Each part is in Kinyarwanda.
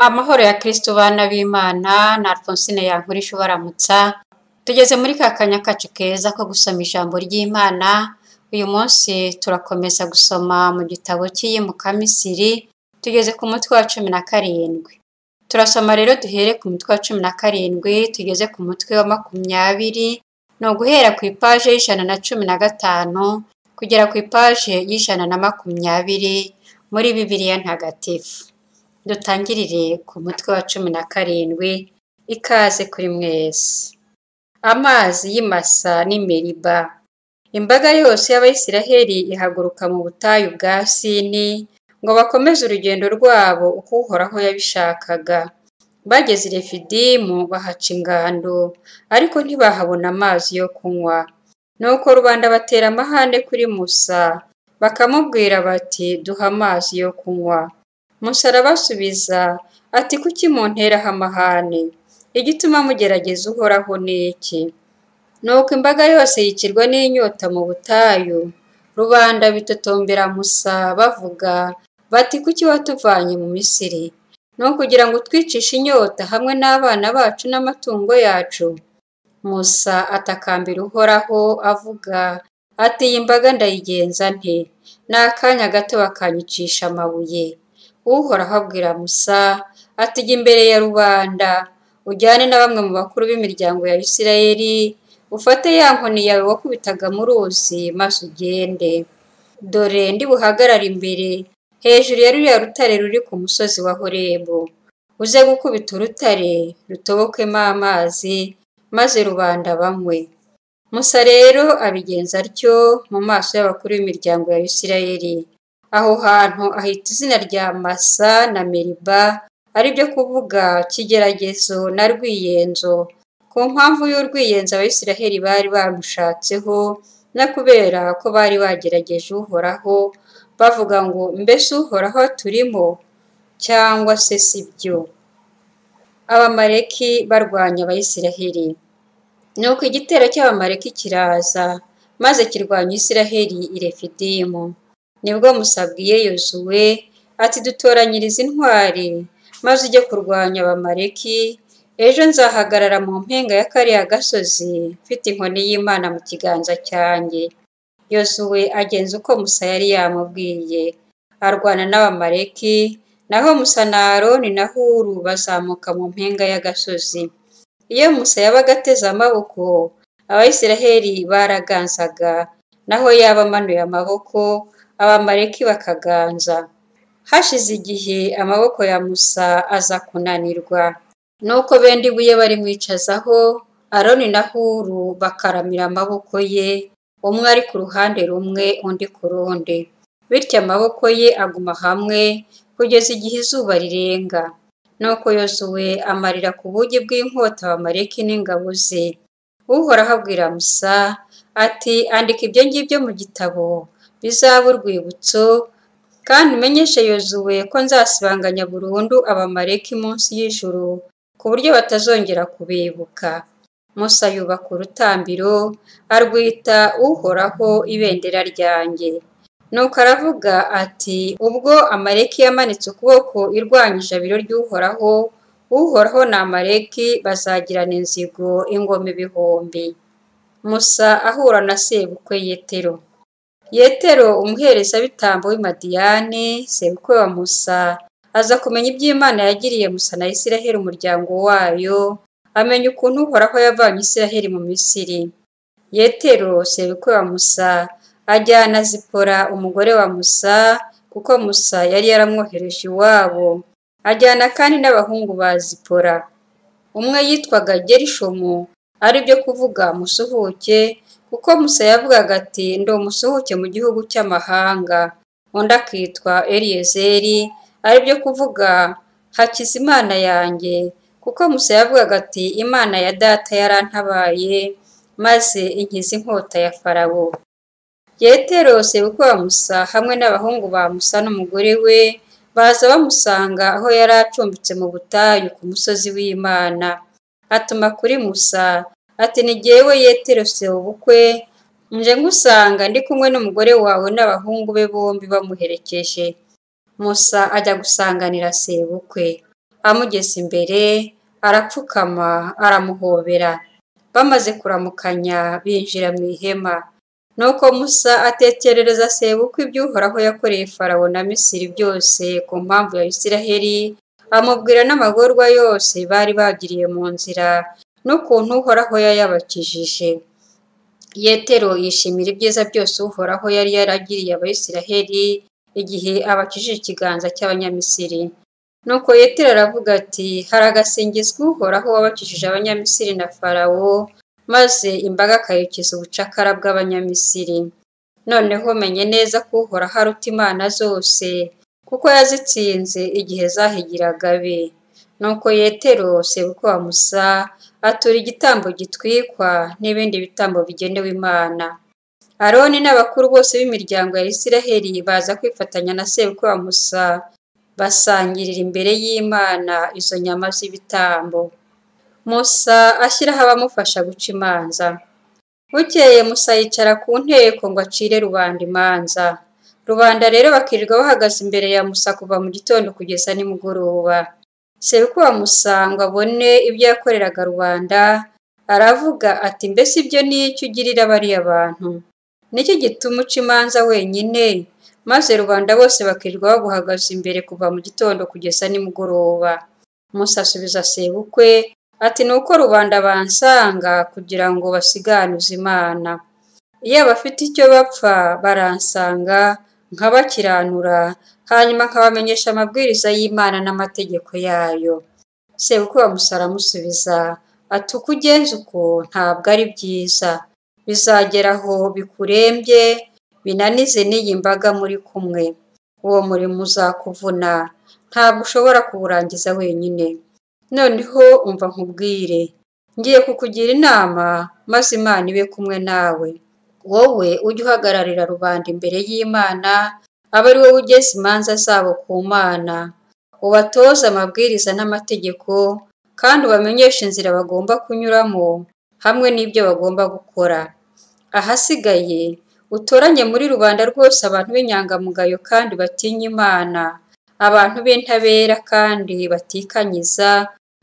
Amahoro ya Kristo bana b'Imana na Alphonsine Yankurisha ubaramutsa. Tugeze muri ka kanya kacu keza ko gusoma ijambo ry'Imana. Uyu munsi turakomeza gusoma mu gitabo cy'iyimuka Misiri. Tugeze ku mutwe wa 17. Turasoma rero duhere ku mutwe wa 17 tugeze ku mutwe wa 20. No guhera ku ipaje y'115 kugera ku ipaje y'120 muri Bibiliya ntagatifu. Dutangirire ku mutwe wa 17. Ikaze kuri mwese. Amazi y'Imasa n'i Meriba. Imbaga yose y'Abayisiraheli ihaguruka mu butayu bwa Sini ngo bakomeze urugendo rwabo uko Uhoraho yabishakaga. Bageze i Refidimu bahaca ingando, ariko ntibahabona amazi yo kunywa. Nuko rubanda batera amahane kuri Musa, bakamubwira bati, duha amazi yo kunywa. Musa arabasubiza ati, kuki munteraho amahane? Igituma mugerageza Uhoraho ni iki? Nuko imbaga yose yicirwa n'inyota mu butayu. Rubanda bitotombera Musa bavuga bati, kuki watuvanye mu Misiri? Ni ukugira ngo utwicishe inyota hamwe n'abana bacu n'amatungo yacu? Musa atakambira Uhoraho avuga ati, iyi mbaga ndayigenza nte? Ni akanya gato bakanyicisha amabuye. Uhoraho abwira Musa ati, jya imbere ya rubanda, ujyane na bamwe mu bakuru b'imiryango ya Isirayeli, ufate ya nkoni yawe wakubitaga mu ruzi, maze ugende. Dore ndi buhagarare imbere, hejuru ya ruriya rutare ruri ku musozi wa Horebu. Uze gukubita urutare, rutobokemo amazi, maze rubanda banywe. Musa rero abigenza atyo mu maso y'abakuru b'imiryango ya Isirayeli. Aho hantu ahita izina rya Masa na Meriba, ari byo kuvuga kigeragezo na rwiyenzo, ku mpamvu y'urwiyenzo Abayisiraheli bari bamushatseho, no kubera ko bari bagerageje Uhoraho, bavuga ngo mbese Uhoraho turimo cyangwa se sibyo. Abamaleki barwanya Abayisiraheli. Nuko igitero cy'Abamaleki kiraza, maze kirwanya Isiraheli i Refidimu. Nibwo Musa abwiye Yozuwe ati, dutoranyirize intwari, maze ujye kurwanya Abamaleki. Ejo nzahagarara mu mpinga ya kariya gasozi, mfite inkoni y'Imana mu kiganza cyanjye. Yozuwe agenza uko Musa yari yamubwiye, arwana n'Abamaleki, naho Musa na Aroni na Huru bazamuka mu mpinga y'agasozi. Iyo Musa yabaga ateze amaboko, Abayisiraheli baraganzaga, naho yaba amanuye amaboko, Abamaleki bakaganza. Hashize igihe amaboko ya Musa aza kunanirwa. Nuko benda ibuye barimwicazaho, Aroni na Huru bakaramira amaboko ye, umwe ari ku ruhande rumwe undi ku rundi. Bityo amaboko ye aguma hamwe kugeza igihe izuba rirenga. Nuko Yozuwe amarira ku bugi bw'inkota Abamaleki n'ingabo ze. Uhoraho abwira Musa ati, andika ibyo ngibyo mu gitabo, bizaba urwibutso, kandi umenyeshe Yozuwe ko nzasibanganya burundu Abamaleki munsi y'ijuru, ku buryo batazongera kubibuka. Musa yubaka urutambiro, arwita Uhoraho ibendera ryanjye. Nuko aravuga ati, ubwo Amaleki yamanitse ukuboko irwanyije abiro ry'Uhoraho, Uhoraho na Amaleki bazagirana inzigo ingoma ibihumbi. Musa ahura na sebukwe Yetero. Yetero umuherezabitambo w'i Madiyani, sebukwe wa Musa, aza kumenya iby'Imana yagiriye Musa na Isiraheli umuryango wayo, amenya ukuntu Uhoraho yavanye Isiraheli mu Misiri. Yetero sebukwe wa Musa ajyana Zipora umugore wa Musa, kuko Musa yari yaramwohereje iwabo. Ajyana kandi n'abahungu ba Zipora. Umwe yitwaga Gerishomu, ari byo kuvuga musuhuke, kuko Musa yavugaga ati, ndi umusuhuke mu gihugu cy'amahanga. Undi akitwa Eliyezeri, ari byo kuvuga hakiza Imana yanjye, kuko Musa yavugaga ati, Imana ya data yarantabaye, maze inkiza inkota ya Farawo. Yetero sebukwe wa Musa hamwe n'abahungu ba Musa n'umugore we baza bamusanga aho yari acumbitse mu butayu ku musozi w'Imana. Atuma kuri Musa ati, ni jyewe Yetero sebukwe, nje ngusanga ndi kumwe n'umugore wawe n'abahungu be bombi bamuherekeje. Musa ajya gusanganira sebukwe. amugeze imbere, arapfukama aramuhobera. Bamaze kuramukanya binjira mu ihema. Nuko Musa atekerereza sebukwe iby'Uhoraho yakoreye Farawo na Misiri byose ku mpamvu ya Isiraheli, amubwira n'amagorwa yose bari bagiriye mu nzira n'ukuntu Uhoraho yayabakijije. Yetero yishimira ibyiza byose Uhoraho yari yaragiriye Abayisiraheli igihe abakijije ikiganza cy'Abanyamisiri. Nuko Yetero aravuga ati, haragasingizwa Uhoraho wabakijije Abanyamisiri na Farawo, maze imbaga akayikiza ubucakara bw'Abanyamisiri. Noneho menye neza ko Uhoraho aruta imana zose, kuko yazitsinze igihe zahigiraga abe. Nuko Yetero sebukwe wa Musa atura igitambo gitwikwa n'ibindi bitambo bigenewe Imana. Aroni n'abakuru bose b'imiryango ya Isiraheli baza kwifatanya na sebukwe wa Musa, basangirira imbere y'Imana izo nyama z'ibitambo. Musa ashyiraho abamufasha guca imanza. Bukeye Musa yicara ku nteko ngo acire rubanda imanza. Rubanda rero bakirirwa bahagaze imbere ya Musa kuva mu gitondo kugeza nimugoroba. Sebukwe wa Musa ngo abone ibyo yakoreraga rubanda, aravuga ati, mbese ibyo ni iki ugirira bariya bantu? Niki gituma uca imanza wenyine, maze rubanda bose bakirirwa baguhagaze imbere kuva mu gitondo kugeza nimugoroba? Musa asubiza sebukwe ati, ni uko rubanda bansanga kugira ngo basiganuze Imana. Iyo abafite icyo bapfa baransanga, nkabakiranura, hanyuma nkabamenyesha amabwiriza y'Imana n'amategeko yayo. Sebukwe wa Musa aramusubiza ati, uko ugenza uko ntabwo ari byiza. Bizagera aho bikurembye, binanize n'iyi mbaga muri kumwe. Uwo murimo uzakuvuna, ntabwo ushobora kuwurangiza wenyine. Noneho umva nkubwire, ngiye kukugira inama, maze Imana ibe kumwe nawe. Wowe ujye uhagararira rubanda imbere y'Imana, abe ari wowe ugeza imanza zabo ku Mana. Ubatoze amabwiriza n'amategeko, kandi ubamenyeshe inzira bagomba kunyuramo, hamwe n'ibyo bagomba gukora. Ahasigaye utoranye muri rubanda rwose abantu b'inyangamugayo kandi batinya Imana, abantu b'intabera kandi batikanyiza,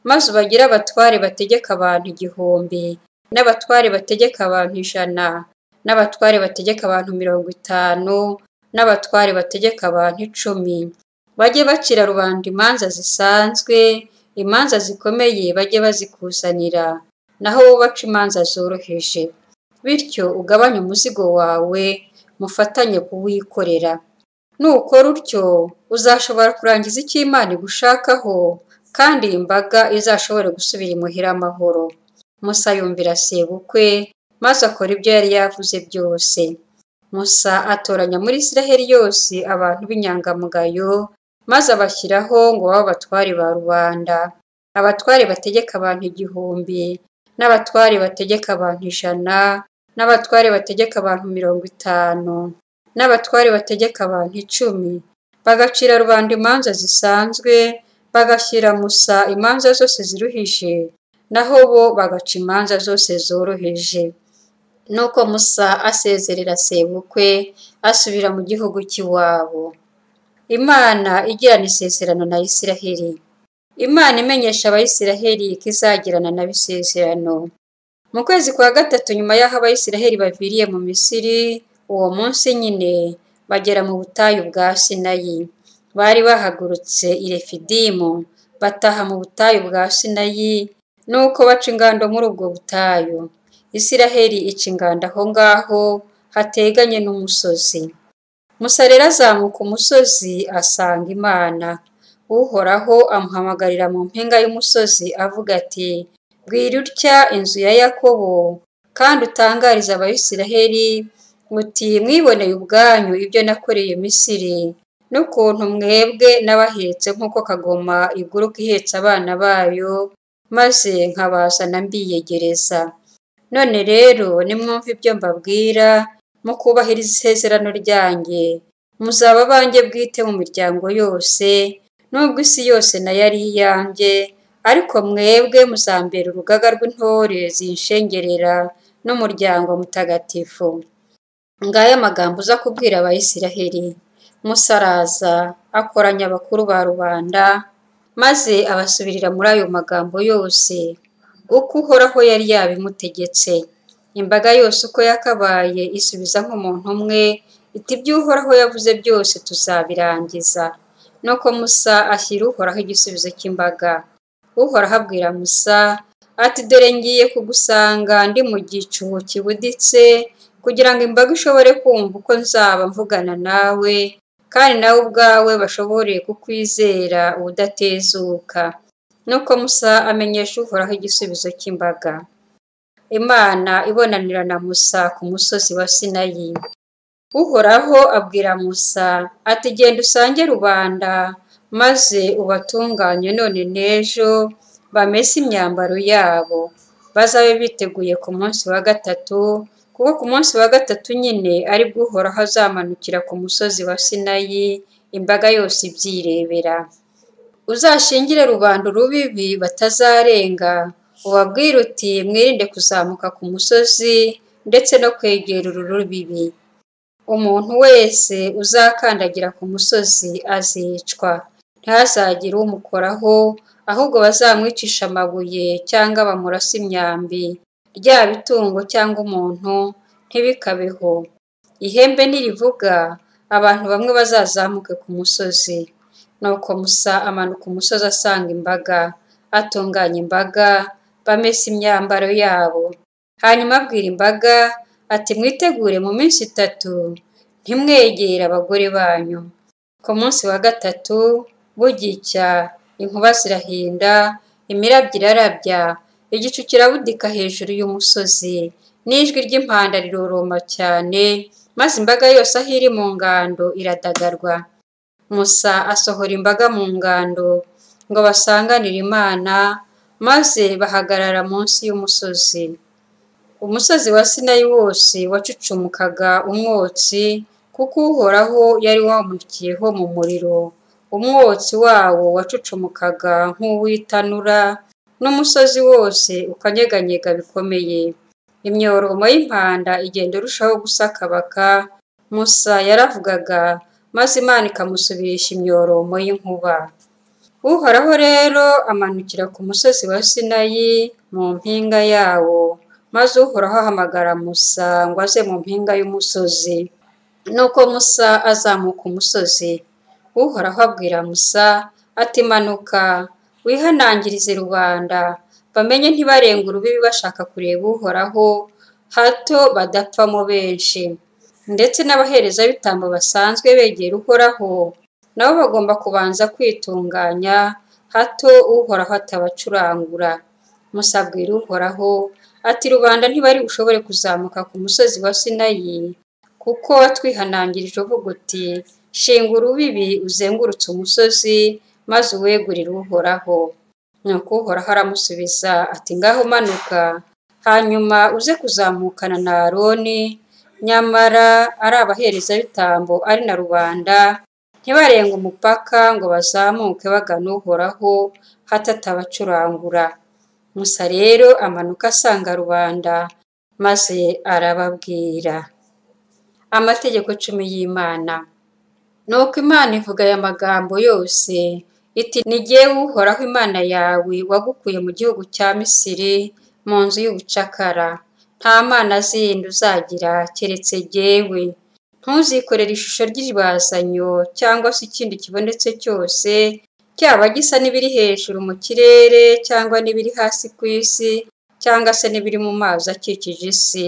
maze ubagire abatware bategeka abantu 1,000, n'abatware bategeka abantu 100, n'abatware bategeka abantu 50, n'abatware bategeka abantu 10. Bajye bacira rubanda imanza zisanzwe, imanza zikomeye bajye bazikuzanira, naho wowe baca imanza zoroheje. Bityo ugabanye umuzigo wawe, mufatanye kuwikorera. Nukora utyo, uzashobora kurangiza icyo Imana igushakaho, kandi imbaga izashobore gusubira imuhira amahoro. Musa yumvira sebukwe, maze akora ibyo yari yavuze byose. Musa atoranya muri Isiraheli yose abantu b'inyangamugayo, maze abashyiraho ngo babe abatware ba rubanda. Abatware bategeka abantu 1,000, n'abatware bategeka abantu 100, n'abatware bategeka abantu 50, n'abatware bategeka abantu 10. Bagacira rubanda imanza zisanzwe, bagashyira Musa imanza zose ziruhije, naho bo bagaca imanza zose zoroheje. Nuko Musa asezerera sebukwe, asubira mu gihugu cy'iwabo. Imana igirana isezerano na Isiraheli. Imana imenyesha Abayisiraheli ko izagirana nabo isezerano. Mu kwezi kwa 3 nyuma y'aho Abayisiraheli baviriye mu Misiri, uwo munsi nyine bagera mu butayu bwa Sinayi. Bari bahagurutse i Refidimu, bataha mu butayu bwa Sinayi, nuko baca ingando muri ubwo butayu. Isiraheli ica ingando aho ngaho hateganye n'umusozi. Musa rero azamuka umusozi asanga Imana. Uhoraho amuhamagarira mu mpinga y'umusozi avuga ati, bwira utya inzu ya Yakobo, kandi utangariza Abayisiraheli uti, mwiboneye ubwanyu ibyo nakoreye Misiri, n'ukuntu mwebwe n'abahetse nk'uko kagoma iguruka ihetse abana bayo, maze nkabazana mbiyegereza. None rero nimwumve ibyo mbabwira, mukubahiriza isezerano ryanjye, muzaba abanjye bwite mu miryango yose, nubwo isi yose nayo ari iyanjye, ariko mwebwe muzambera urugaga rw'intore zinshengerera n'umuryango mutagatifu. Ngaya amagambo uza kubwira Abayisiraheli. Musa araza akoranya abakuru ba rubanda, maze abasubirira muri ayo magambo yose uko Uhoraho yari yabimutegetse. Imbaga yose uko yakabaye isubiza nk'umuntu umwe iti ibyo Uhoraho yavuze byose tuzabirangiza. Nuko Musa ashyira Uhoraho igisubizo cy'imbaga. Uhoraho abwira Musa ati dore ngiye kugusanga ndi mu gicu kibuditse kugira ngo imbaga ishobore kumva uko nzaba mvugana nawe kandi nawe ubwawe bashobore kukwizera ubudatezuka. Nuko Musa amenyesha Uhoraho igisubizo cy'imbaga. Imana ibonanira na Musa ku musozi wa Sinayi. Uhoraho abwira Musa ati genda usange rubanda maze ubatunganye none n'ejo bamese imyambaro yabo, bazabe biteguye ku munsi wa gatatu, kuko ku munsi wa gatatu nyine ari bwo Uhoraho azamanukira ku musozi wa Sinayi imbaga yose ibyirebera. Uzashingire rubanda urubibi batazarenga, ubabwire uti mwirinde kuzamuka ku musozi ndetse no kwegera uru rubibi. Umuntu wese uzakandagira ku musozi azicwa, ntihazagire umukoraho, ahubwo bazamwicisha amabuye cyangwa bamurase imyambi, ryaba itungo cyangwa umuntu ntibikabeho. Ihembe nirivuga abantu bamwe bazazamuke ku musozi. Nuko Musa amanuka umusozi asanga imbaga, atunganya imbaga, bamesa imyambaro yabo. Hanyuma abwira imbaga ati mwitegure mu minsi 3 ntimwegere abagore banyu. Ku munsi wa gatatu bugicya inkuba zirahinda, imirabyo irarabya, igicu kirabudika hejuru y'umusozi, n'ijwi ry'impanda riroroma cyane, maze imbaga yose aho iri mu ngando iradagadwa. Musa asohora imbaga mu ngando ngo basanganire Imana, maze bahagarara munsi y'umusozi. Umusozi wa Sinayi wose wacucumukaga umwotsi, kuko Uhoraho yari wamurikiyeho mu muriro. Umwotsi wawo wacucumukaga nk'uw'itanura, n'umusozi wose ukanyeganyega bikomeye. Imyoromo y'impanda igenda irushaho gusakabaka. Musa yaravugaga, maze Imana ikamusubirisha imyoromo y'inkuba. Uhoraho rero amanukira ku musozi wa Sinayi mu mpinga yawo, maze Uhoraho ahamagara Musa ngo aze mu mpinga y'umusozi. Nuko Musa azamuka umusozi. Uhoraho abwira Musa ati manuka wihanangirize rubanda, bamenye ntibarenga urubibi bashaka kureba Uhoraho, hato badapfamo benshi. Ndetse n'abaherezabitambo basanzwe begera Uhoraho nabo bagomba kubanza kwitunganya, hato Uhoraho atabacurangura. Musa abwira Uhoraho ati rubanda ntibari bushobore kuzamuka ku musozi wa Sinayi, kuko watwihanangirije uvuga uti shinga urubibi uzengurutse umusozi maze uwegurire Uhoraho. Nuko Uhoraho aramusubiza ati ngaho manuka, hanyuma uze kuzamukana na Aroni, nyamara ari abaherezabitambo ari na rubanda ntibarenga umupaka ngo bazamuke bagana Uhoraho hato atabacurangura. Musa rero amanuka asanga rubanda, maze arababwira. Amategeko 10 y'Imana. Nuko Imana ivuga aya magambo yose iti ni jyewe Uhoraho Imana yawe wagukuye mu gihugu cya Misiri, mu nzu y'ubucakara. Nta mana zindi uzagira keretse jyewe. Ntuzikorere ishusho ry'ibazanyo cyangwa se ikindi kibonetse cyose, cyaba gisa n'ibiri hejuru mu kirere cyangwa n'ibiri hasi ku isi cyangwa se n'ibiri mu mazi akikije isi.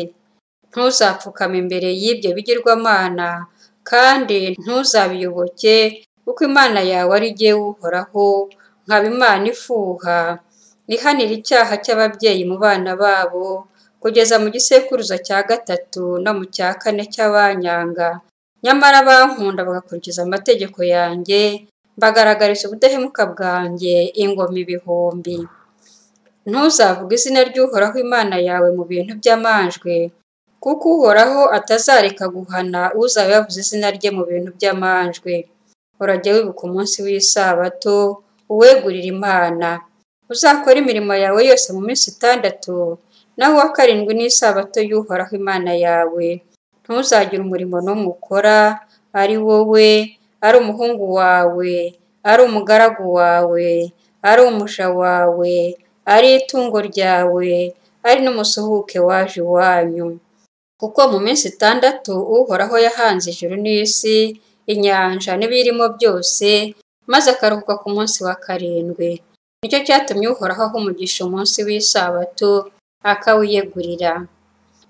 Ntuzapfukame imbere y'ibyo bigirwamana kandi ntuzabiyoboke, kuko Imana yawe ari jyewe Uhoraho, nkaba Imana ifuha, ihanira icyaha cy'ababyeyi mu bana babo, kugeza mu gisekuruza cya 3 no mu cya 4 cy'abanyanga. Nyamara bankunda bagakurikiza amategeko yanjye, mbagaragariza ubudahemuka bwanjye ingoma ibihumbi. Ntuzavuga izina ry'Uhoraho Imana yawe mu bintu by'amanjwe, kuko Uhoraho atazareka guhana uzaba yavuze izina rye mu bintu by'amanjwe. Urajya wibuka umunsi w'isabato uwegurira Imana. Uzakora imirimo yawe yose mu minsi 6, naho uwa 7 ni isabato y'Uhoraho Imana yawe. Ntuzagire umurimo n'umwe ukora, ari wowe, ari umuhungu wawe, ari umugaragu wawe, ari umuja wawe, ari itungo ryawe, ari n'umusuhuke waje iwanyu. Kuko mu minsi 6 Uhoraho yahanze ijuru n'isi, inyanja n'ibirimo byose, maze akaruhuka ku munsi wa 7. Nicyo cyatumye Uhoraho aha umugisha umunsi w'isabato, akawiyegurira.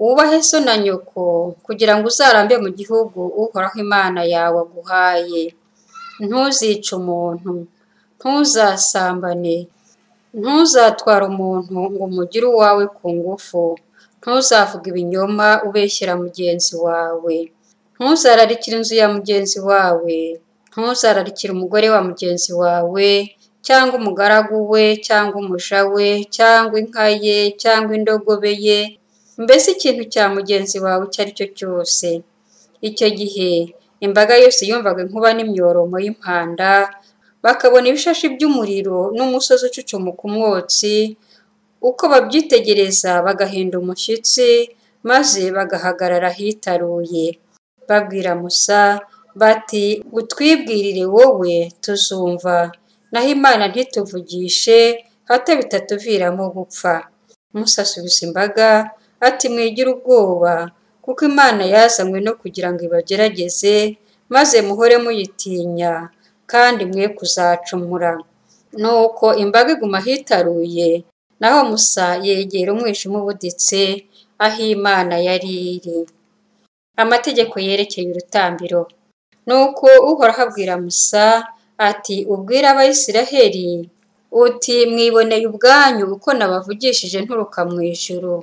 Wubahe so na nyoko, kugira ngo uzarambe mu gihugu Uhoraho Imana yawe aguhaye. Ntuzice umuntu, ntuzasambane, ntuzatware umuntu ngo umugire uwawe ku ngufu, ntuzavuge ibinyoma ubeshyera mugenzi wawe, ntuzararikire inzu ya mugenzi wawe, ntuzararikire umugore wa mugenzi wawe, cyangwa umugaragu we, cyangwa umuja we, cyangwa inka ye, cyangwa indogobe ye, mbese ikintu cya mugenzi wawe icyo ari cyo cyose. Icyo gihe imbaga yose yumvaga inkuba n'imyoromo y'impanda, bakabona ibishashi by'umuriro n'umusozi ucucumuka umwotsi, uko babyitegereza bagahinda umushyitsi, maze bagahagarara ahitaruye. Babwira Musa bati, utwibwirire wowe tuzumva, naho Imana ntituvugishe, hato bitatuviramo gupfa. Musa asubiza imbaga ati, mwigira ubwoba, kuko Imana yazanywe no kugira ngo ibagerageze, maze muhore muyitinya, kandi mwe kuzacumura. Nuko imbaga iguma ahitaruye, naho Musa yegera umwijima ubuditse, aho Imana yari iri. Amategeko yerekeye urutambiro. Nuko Uhoraho abwira Musa ati, ubwire Abayisiraheli uti, mwiboneye ubwanyu uko nabavugishije nturuka mu ijuru.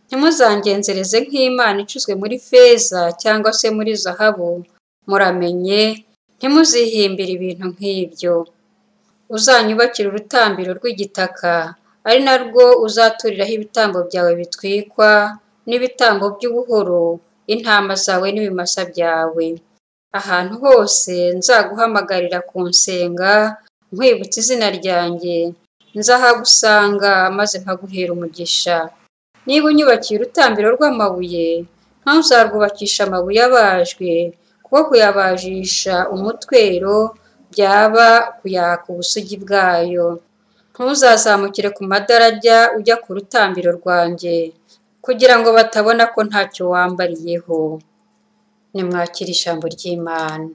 Ntimuzangenzereze nk'Imana icuzwe muri feza cyangwa se muri zahabu, muramenye, ntimuzihimbire ibintu nk'ibyo. Uzanyubakire urutambiro rw'igitaka, ari narwo uzaturiraho ibitambo byawe bitwikwa, n'ibitambo by'ubuhoro, intama zawe n'ibimasa byawe. Ahantu hose nzaguhamagarira kunsenga, nkwibutsa izina ryanjye, nzahagusanga maze nkaguhera umugisha. Niba unyubakiye urutambiro rw'amabuye, ntuzarwubakisha amabuye abajwe, kuko kuyabajisha umutwero byaba kuyaka ubusugi bwayo. Ntuzazamukire ku madarajya ujya ku rutambiro rwanjye, kugira ngo batabona ko ntacyo wambariyeho. Nimwakire ijambo ry'Imana.